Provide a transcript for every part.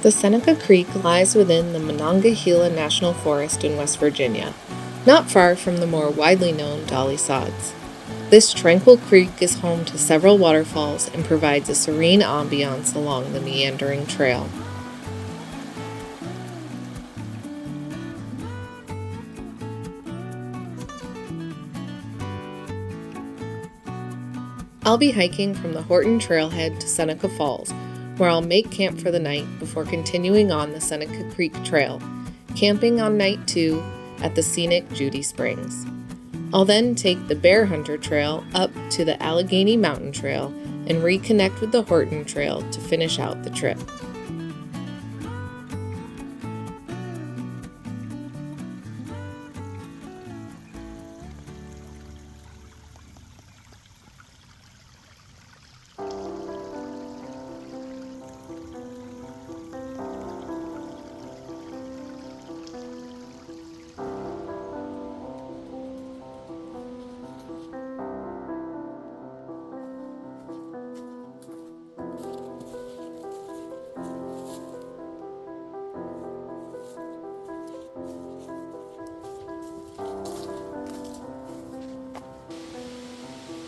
The Seneca Creek lies within the Monongahela National Forest in West Virginia, not far from the more widely known Dolly Sods. This tranquil creek is home to several waterfalls and provides a serene ambiance along the meandering trail. I'll be hiking from the Horton Trailhead to Seneca Falls, where I'll make camp for the night before continuing on the Seneca Creek Trail, camping on night 2 at the scenic Judy Springs. I'll then take the Bear Hunter Trail up to the Allegheny Mountain Trail and reconnect with the Horton Trail to finish out the trip.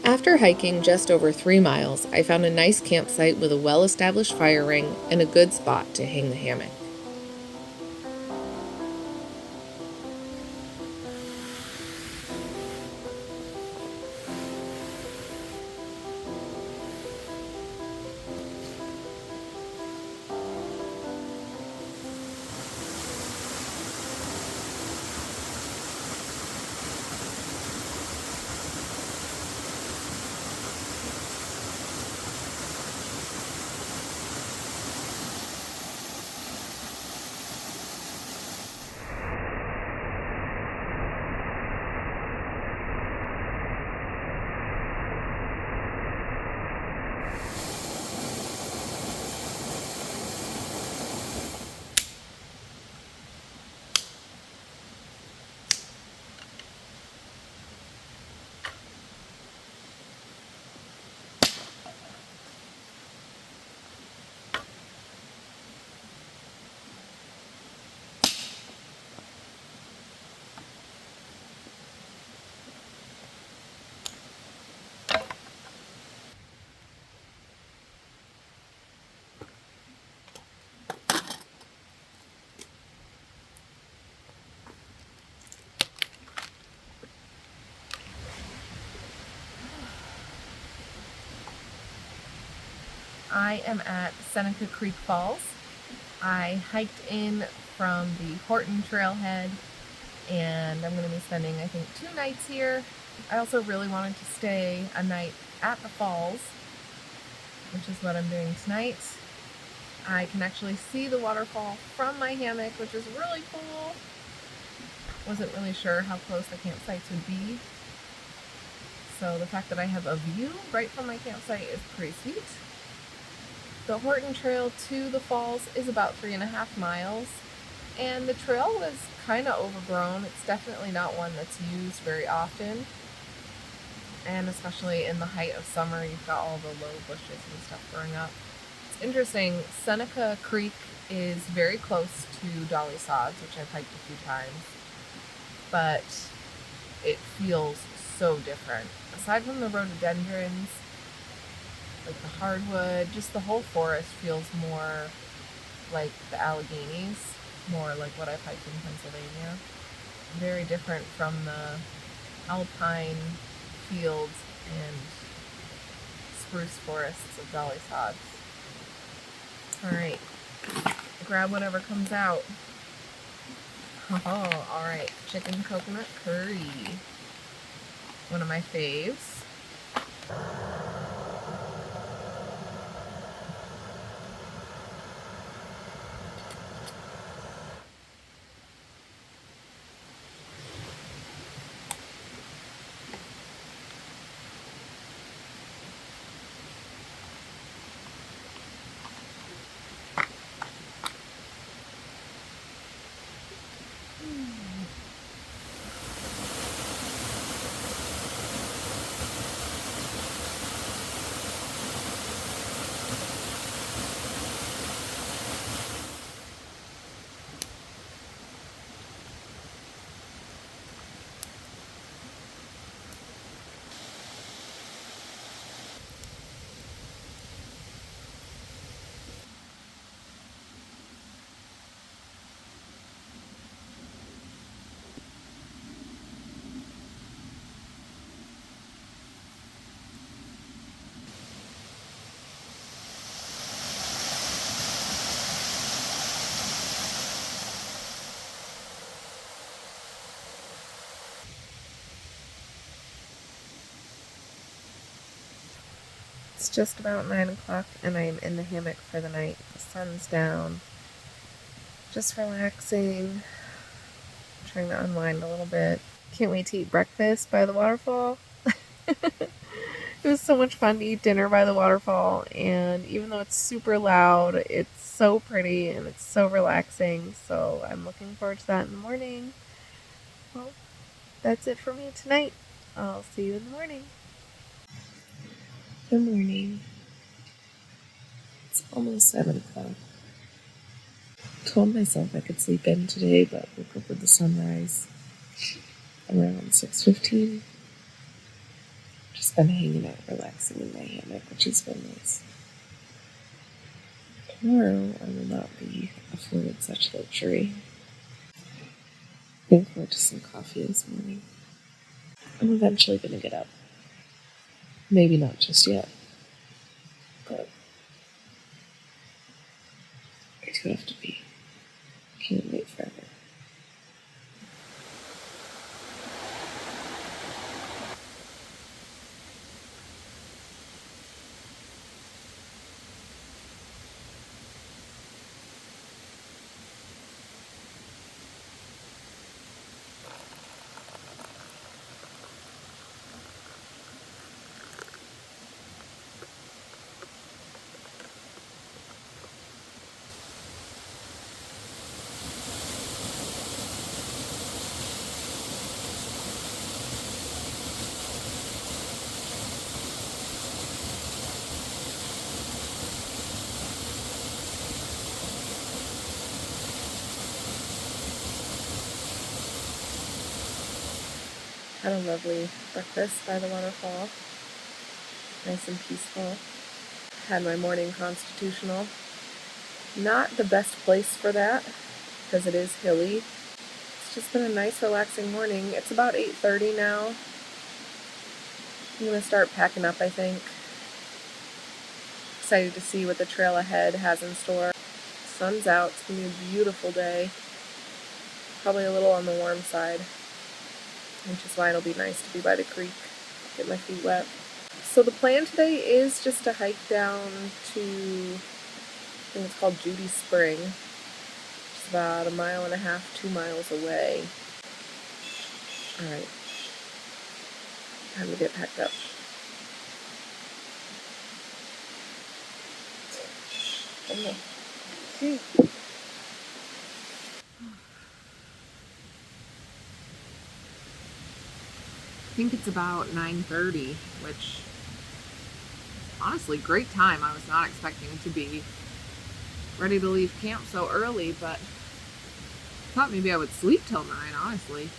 After hiking just over 3 miles, I found a nice campsite with a well-established fire ring and a good spot to hang the hammock. I am at Seneca Creek Falls. I hiked in from the Horton Trailhead and I'm going to be spending, I think, 2 nights here. I also really wanted to stay a night at the falls, which is what I'm doing tonight. I can actually see the waterfall from my hammock, which is really cool. Wasn't really sure how close the campsites would be, so the fact that I have a view right from my campsite is pretty sweet. The Horton Trail to the falls is about 3.5 miles, and the trail was kind of overgrown. It's definitely not one that's used very often, and especially in the height of summer, you've got all the low bushes and stuff growing up. It's interesting, Seneca Creek is very close to Dolly Sods, which I've hiked a few times, but it feels so different. Aside from the rhododendrons, like the hardwood, just the whole forest feels more like the Alleghenies, more like what I've hiked in Pennsylvania. Very different from the alpine fields and spruce forests of Dolly Sods. Alright, grab whatever comes out. Oh, alright, chicken coconut curry. One of my faves. It's just about 9 o'clock and I'm in the hammock for the night. The sun's down. Just relaxing. Trying to unwind a little bit. Can't wait to eat breakfast by the waterfall. It was so much fun to eat dinner by the waterfall, and even though it's super loud, it's so pretty and it's so relaxing, so I'm looking forward to that in the morning. Well, that's it for me tonight. I'll see you in the morning. Good morning. It's almost 7 o'clock. Told myself I could sleep in today, but woke up with the sunrise around 6:15. Just been hanging out, relaxing in my hammock, which has been nice. Tomorrow I will not be afforded such luxury. Looking forward to some coffee this morning. I'm eventually going to get up. Maybe not just yet, but I do have to be. Can't wait forever. Had a lovely breakfast by the waterfall. Nice and peaceful. Had my morning constitutional. Not the best place for that, because it is hilly. It's just been a nice, relaxing morning. It's about 8:30 now. I'm going to start packing up, I think. Excited to see what the trail ahead has in store. Sun's out. It's going to be a beautiful day. Probably a little on the warm side, which is why it'll be nice to be by the creek, get my feet wet. So the plan today is just to hike down to, I think it's called Judy Springs. It's about 1.5 miles, 2 miles away. Alright, time to get packed up. Okay. I think it's about 9:30, which honestly, great time. I was not expecting to be ready to leave camp so early, but I thought maybe I would sleep till 9, honestly.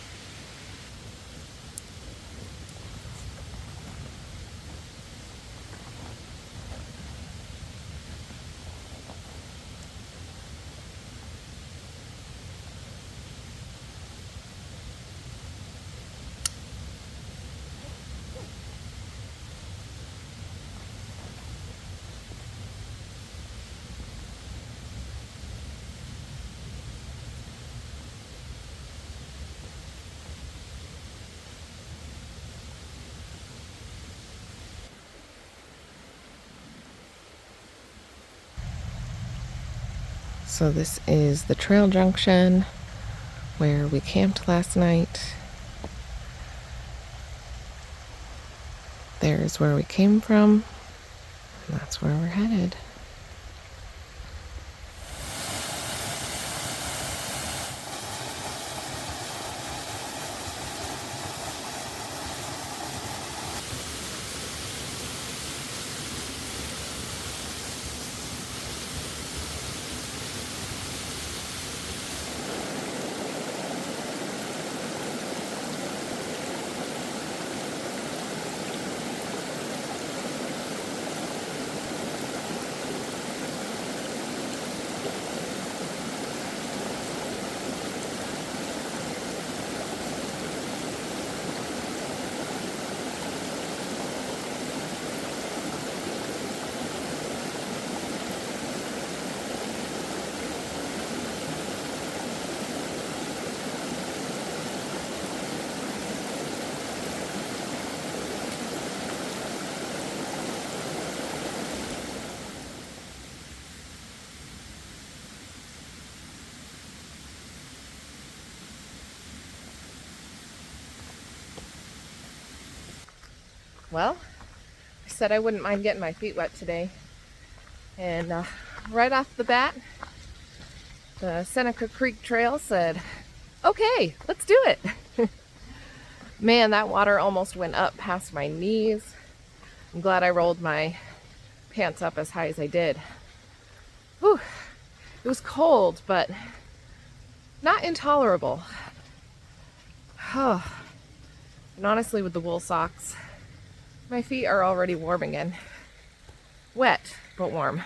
So this is the trail junction where we camped last night. There's where we came from, and that's where we're headed. Well, I said I wouldn't mind getting my feet wet today. And right off the bat, the Seneca Creek Trail said, okay, let's do it. Man, that water almost went up past my knees. I'm glad I rolled my pants up as high as I did. Whew. It was cold, but not intolerable. Oh. And honestly, with the wool socks, my feet are already warm again. Wet, but warm.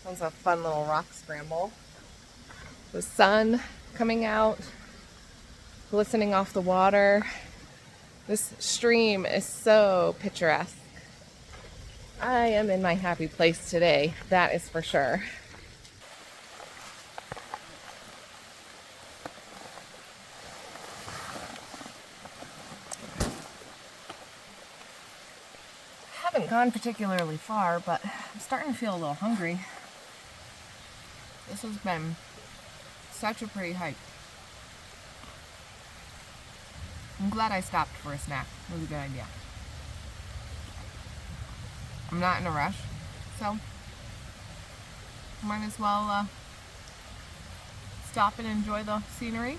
That was a fun little rock scramble. The sun coming out, glistening off the water. This stream is so picturesque. I am in my happy place today, that is for sure. I haven't gone particularly far, but I'm starting to feel a little hungry. This has been such a pretty hike. I'm glad I stopped for a snack. It was a good idea. I'm not in a rush, so might as well stop and enjoy the scenery.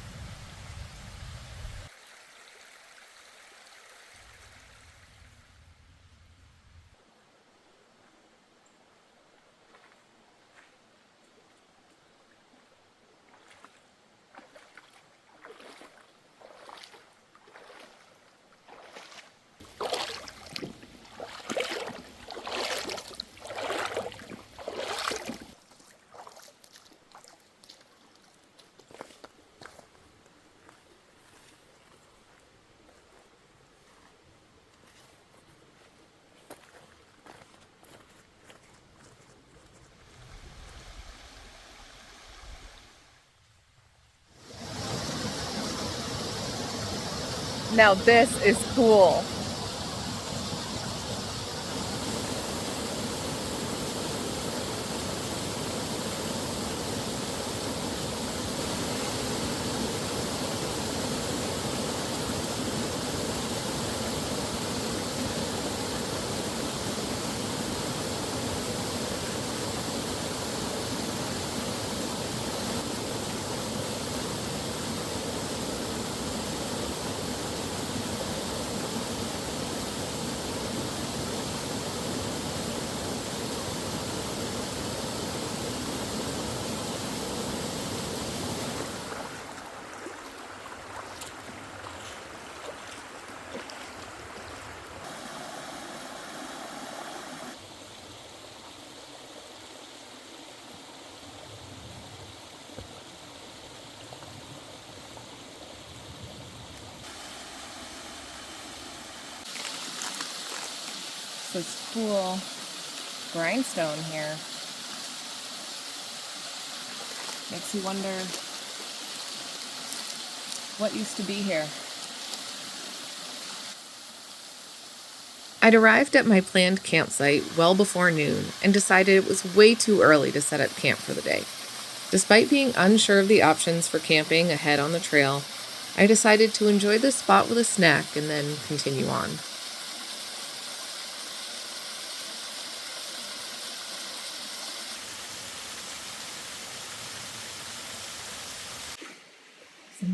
Now this is cool. This cool grindstone here. Makes you wonder what used to be here. I'd arrived at my planned campsite well before noon and decided it was way too early to set up camp for the day. Despite being unsure of the options for camping ahead on the trail, I decided to enjoy the spot with a snack and then continue on.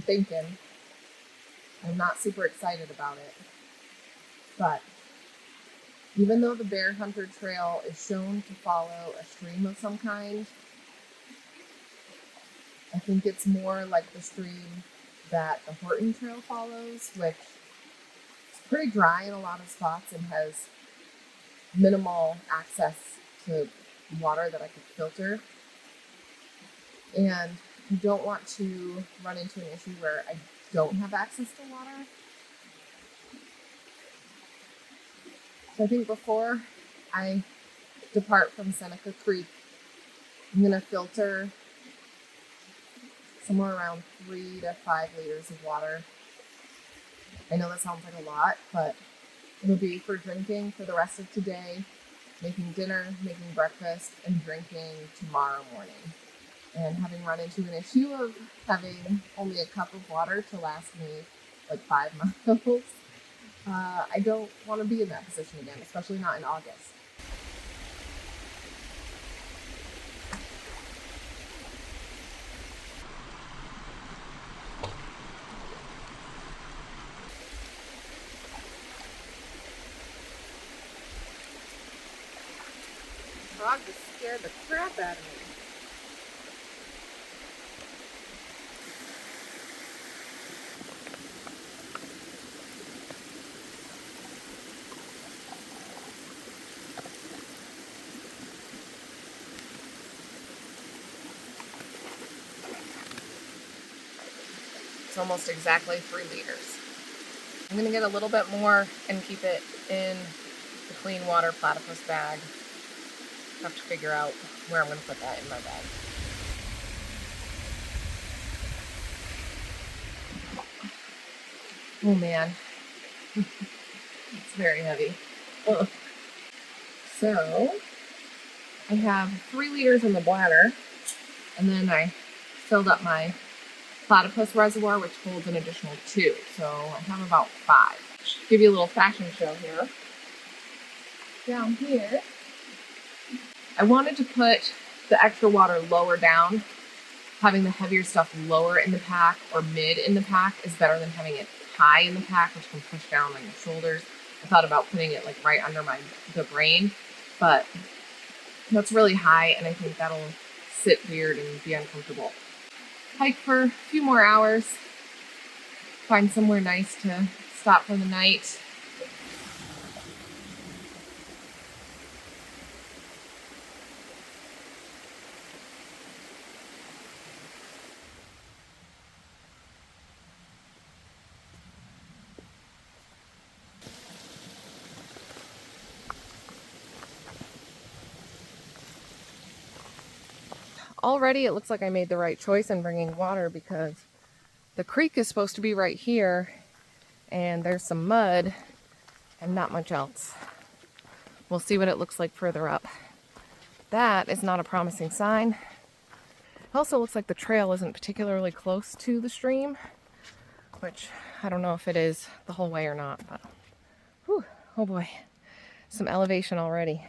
I'm thinking. I'm not super excited about it. But even though the Bear Hunter Trail is shown to follow a stream of some kind, I think it's more like the stream that the Horton Trail follows, which is pretty dry in a lot of spots and has minimal access to water that I could filter. And I don't want to run into an issue where I don't have access to water. So I think before I depart from Seneca Creek, I'm going to filter somewhere around 3 to 5 liters of water. I know that sounds like a lot, but it'll be for drinking for the rest of today, making dinner, making breakfast, and drinking tomorrow morning. And having run into an issue of having only a cup of water to last me like 5 miles, I don't want to be in that position again, especially not in August. Frog just scared the crap out of me. It's almost exactly 3 liters. I'm going to get a little bit more and keep it in the clean water platypus bag. Have to figure out where I'm going to put that in my bag. Oh man, it's very heavy. Ugh. So I have 3 liters in the bladder, and then I filled up my platypus reservoir, which holds an additional 2. So I have about 5. Should give you a little fashion show here. Down here, I wanted to put the extra water lower down. Having the heavier stuff lower in the pack or mid in the pack is better than having it high in the pack, which can push down on your shoulders. I thought about putting it like right under the brain, but that's really high, and I think that'll sit weird and be uncomfortable. Hike for a few more hours, find somewhere nice to stop for the night. Already it looks like I made the right choice in bringing water, because the creek is supposed to be right here and there's some mud and not much else. We'll see what it looks like further up. That is not a promising sign. It also looks like the trail isn't particularly close to the stream, which I don't know if it is the whole way or not, but whew, oh boy, some elevation already.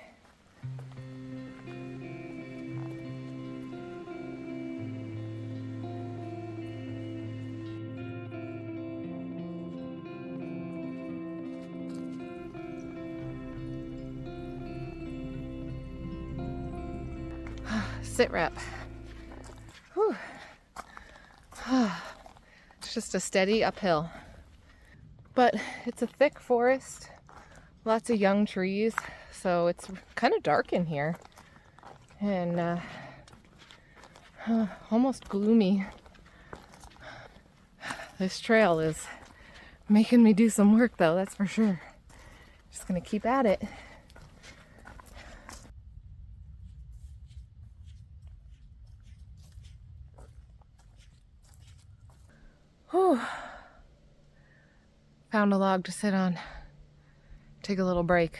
Sit rep. Whew. It's just a steady uphill. But it's a thick forest, lots of young trees, so it's kind of dark in here. And almost gloomy. This trail is making me do some work though, that's for sure. Just gonna keep at it. Whew. Found a log to sit on. Take a little break.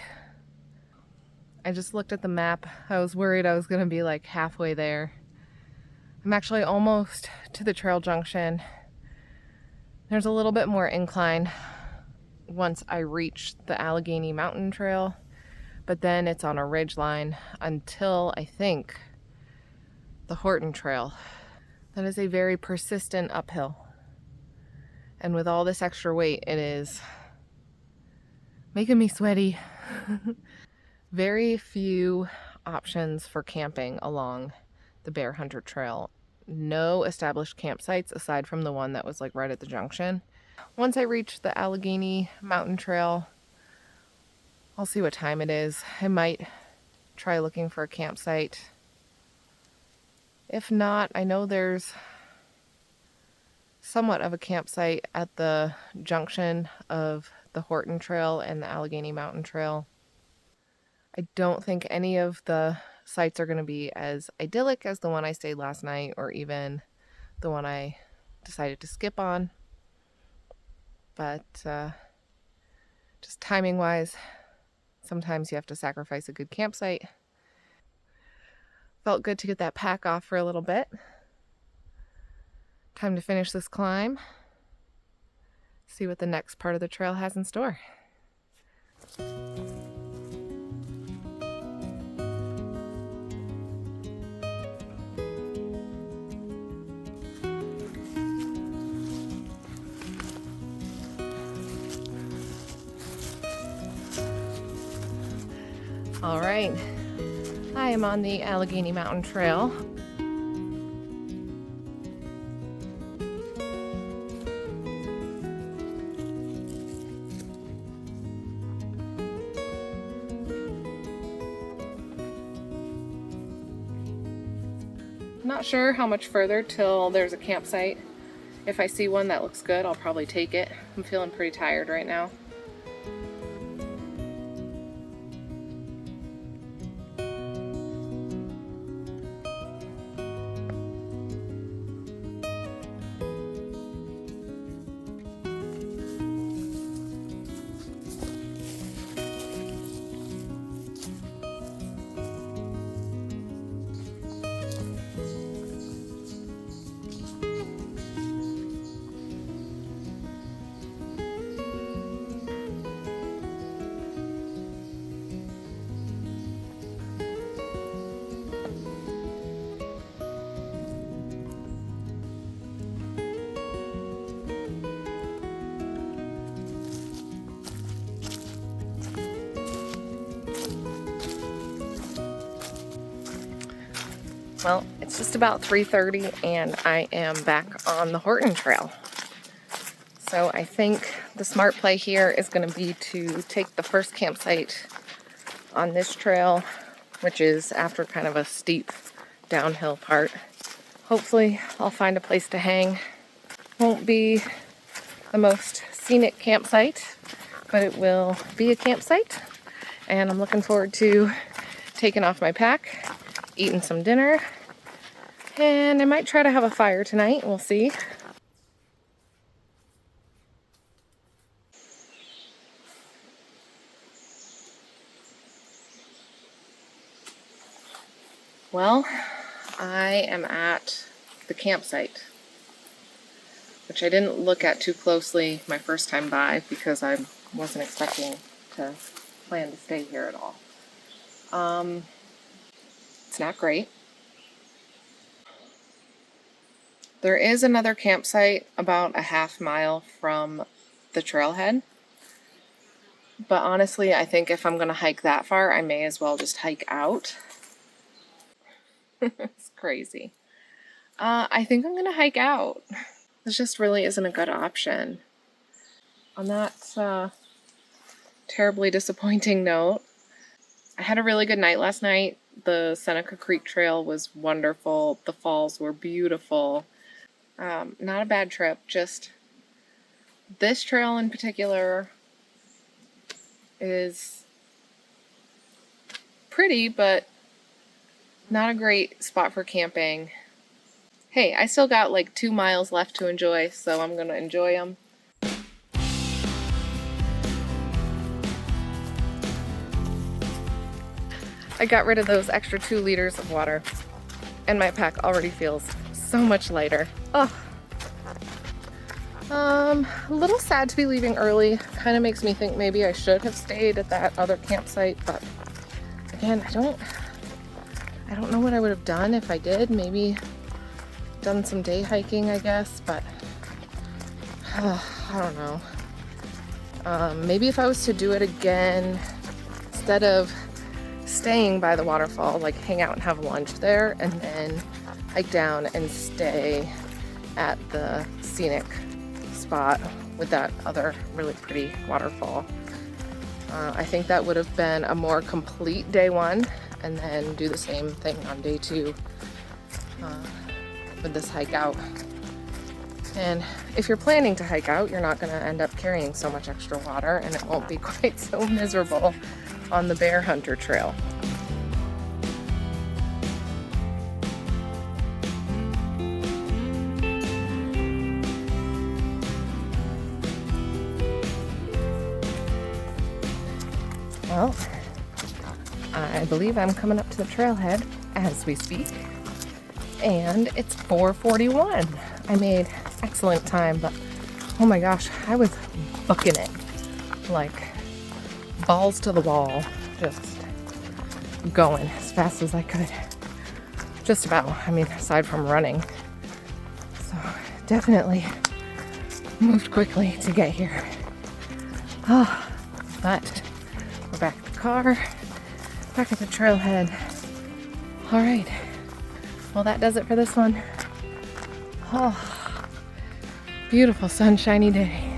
I just looked at the map. I was worried I was gonna be like halfway there. I'm actually almost to the trail junction. There's a little bit more incline once I reach the Allegheny Mountain Trail, but then it's on a ridge line until I think the Horton Trail. That is a very persistent uphill. And with all this extra weight, it is making me sweaty. Very few options for camping along the Bear Hunter Trail. No established campsites aside from the one that was like right at the junction. Once I reach the Allegheny Mountain Trail, I'll see what time it is. I might try looking for a campsite. If not, I know there's somewhat of a campsite at the junction of the Horton Trail and the Allegheny Mountain Trail. I don't think any of the sites are going to be as idyllic as the one I stayed last night, or even the one I decided to skip on. But just timing wise, sometimes you have to sacrifice a good campsite. Felt good to get that pack off for a little bit. Time to finish this climb. See what the next part of the trail has in store. All right, I am on the Allegheny Mountain Trail. Not sure how much further till there's a campsite. If I see one that looks good, I'll probably take it. I'm feeling pretty tired right now. Well, it's just about 3:30 and I am back on the Horton Trail. So I think the smart play here is going to be to take the first campsite on this trail, which is after kind of a steep downhill part. Hopefully I'll find a place to hang. Won't be the most scenic campsite, but it will be a campsite. And I'm looking forward to taking off my pack, eating some dinner, and I might try to have a fire tonight. We'll see. Well, I am at the campsite, which I didn't look at too closely my first time by because I wasn't expecting to plan to stay here at all. It's not great. There is another campsite about a half mile from the trailhead. But honestly, I think if I'm going to hike that far, I may as well just hike out. It's crazy. I think I'm going to hike out. This just really isn't a good option. On that terribly disappointing note, I had a really good night last night. The Seneca Creek Trail was wonderful. The falls were beautiful. Not a bad trip, just this trail in particular is pretty, but not a great spot for camping. Hey, I still got like 2 miles left to enjoy, so I'm gonna enjoy them. I got rid of those extra 2 liters of water, and my pack already feels so much lighter. Oh. A little sad to be leaving early. Kind of makes me think maybe I should have stayed at that other campsite, but again, I don't know what I would have done if I did. Maybe done some day hiking, I guess, but I don't know. Maybe if I was to do it again, instead of staying by the waterfall, like hang out and have lunch there and then hike down and stay at the scenic spot with that other really pretty waterfall. I think that would have been a more complete day one, and then do the same thing on day two with this hike out. And if you're planning to hike out, you're not going to end up carrying so much extra water, and it won't be quite so miserable on the Bear Hunter Trail. Well, I believe I'm coming up to the trailhead as we speak, and it's 4:41. I made excellent time, but oh my gosh, I was booking it like balls to the wall, just going as fast as I could. Just about, I mean, aside from running. So definitely moved quickly to get here. Oh, but we're back at the car, back at the trailhead. All right, well, that does it for this one. Oh, beautiful sunshiny day.